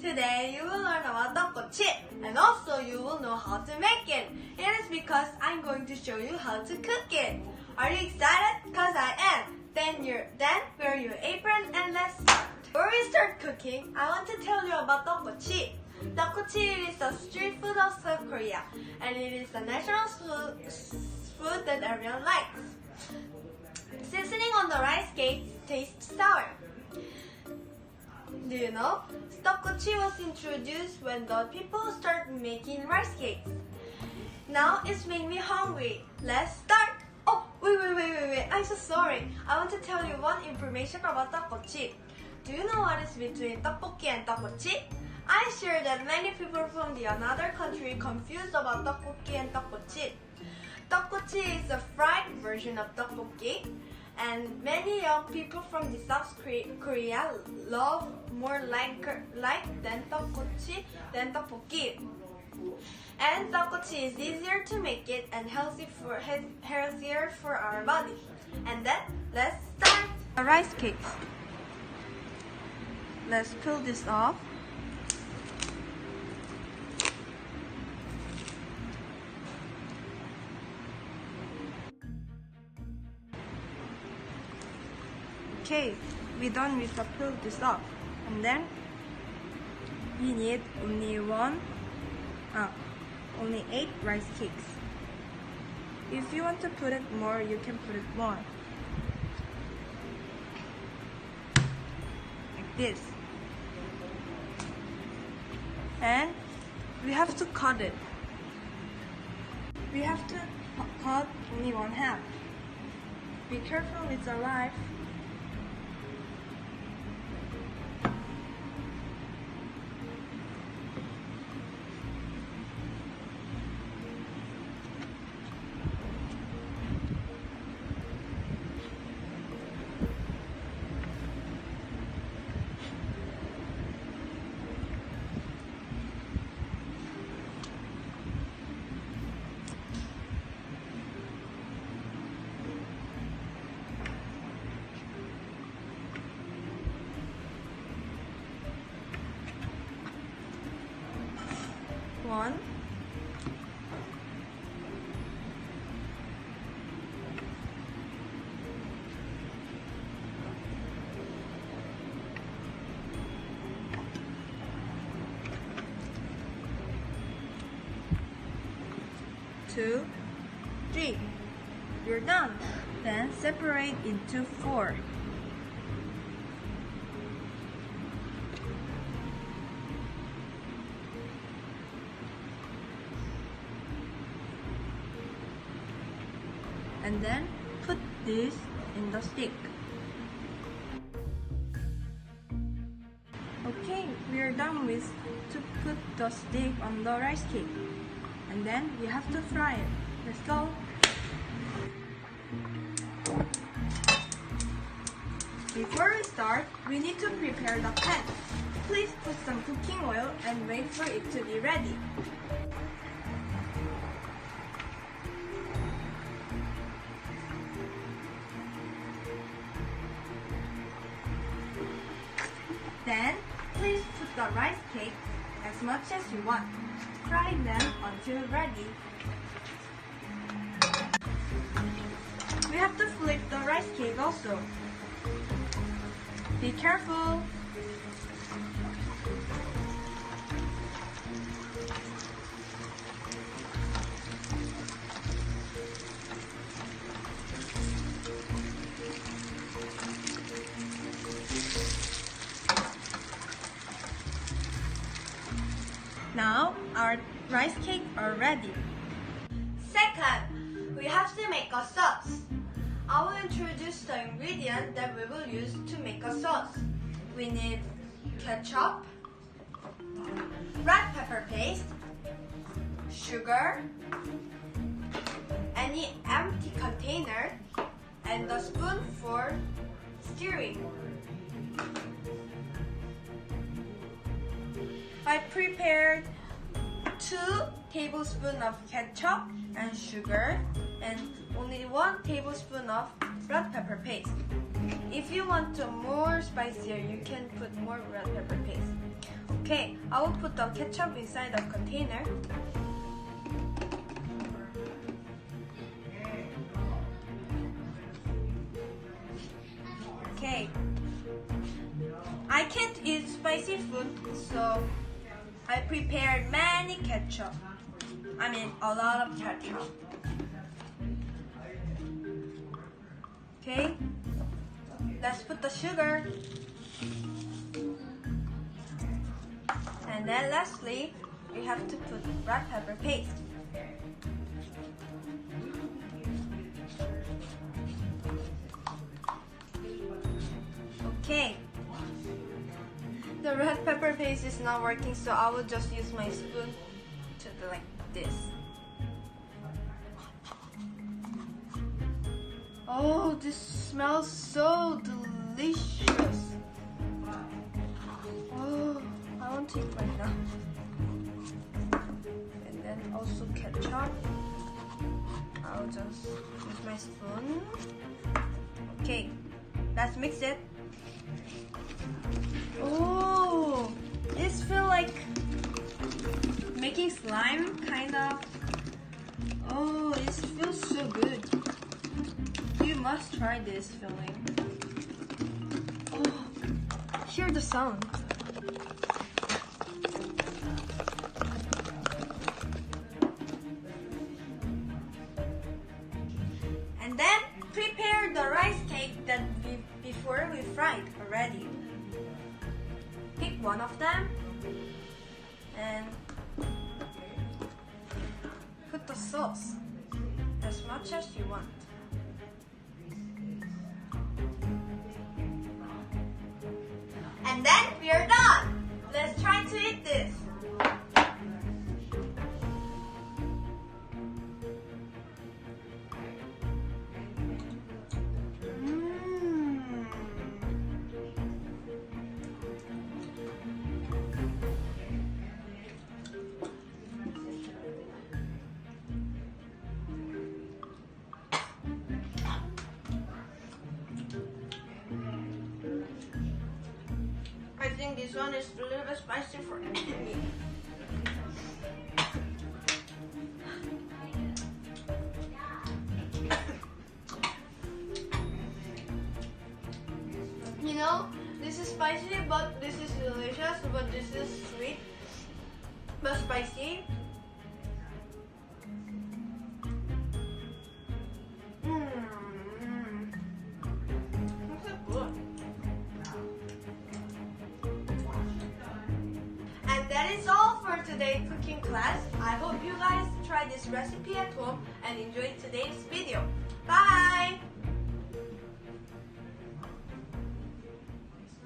Today you will learn about tteokbokki and also you will know how to make it. It is because I'm going to show you how to cook it. Are you excited? Cause I am. Then wear your apron and let's start. Before we start cooking, I want to tell you about tteokbokki. Tteokbokki is a street food of South Korea and it is the national food that everyone likes. Seasoning on the rice cake tastes sour. Do you know? Tteokbokki was introduced when the people started making rice cakes. Now it's made me hungry. Let's start! Oh, wait. I'm so sorry. I want to tell you one information about tteokbokki. Do you know what is between tteokbokki and tteokbokki? I'm sure that many people from the another country confused about tteokbokki and tteokbokki. Tteokbokki is a fried version of tteokbokki. And many young people from the South Korea love more like than tteokbokki. And tteokbokki is easier to make it and healthier for our body. And then let's start the rice cakes. Let's peel this off. Okay, we're done with the peel this off. And then we need only 8 rice cakes. If you want to put it more, you can put it more. Like this. And we have to cut it. We have to cut only 1/2. Be careful with the knife. One, two, 3. You're done. Then separate into 4. And then put this in the stick. Okay, we are done with to put the stick on the rice cake. And then we have to fry it. Let's go. Before we start, we need to prepare the pan. Please put some cooking oil and wait for it to be ready. Then, please put the rice cake as much as you want. Fry them until ready. We have to flip the rice cake also. Be careful. Now, our rice cakes are ready. Second, we have to make a sauce. I will introduce the ingredient that we will use to make a sauce. We need ketchup, red pepper paste, sugar, any empty container, and a spoon for stirring. I prepared 2 tablespoons of ketchup and sugar and only 1 tablespoon of red pepper paste. If you want to more spicier, you can put more red pepper paste. Okay, I will put the ketchup inside the container. Okay. I can't eat spicy food, so I prepared many ketchup. I mean, a lot of ketchup. Okay, let's put the sugar. And then lastly, we have to put red pepper paste. Okay. The red pepper paste is not working, so I will just use my spoon to do like this. Oh, this smells so delicious. Oh, I want to eat right now. And then also ketchup. I'll just use my spoon. Okay, let's mix it. Oh, this feels like making slime, kind of. Oh, it feels so good. You must try this filling. Oh, hear the sound. And then prepare the rice cake that before we fried already. Pick one of them and put the sauce as much as you want. And then we are done. Let's try to eat this. I think this one is a little spicy for me. You know, this is spicy, but this is delicious, but this is sweet, but spicy. That is all for today's cooking class. I hope you guys try this recipe at home and enjoy today's video. Bye!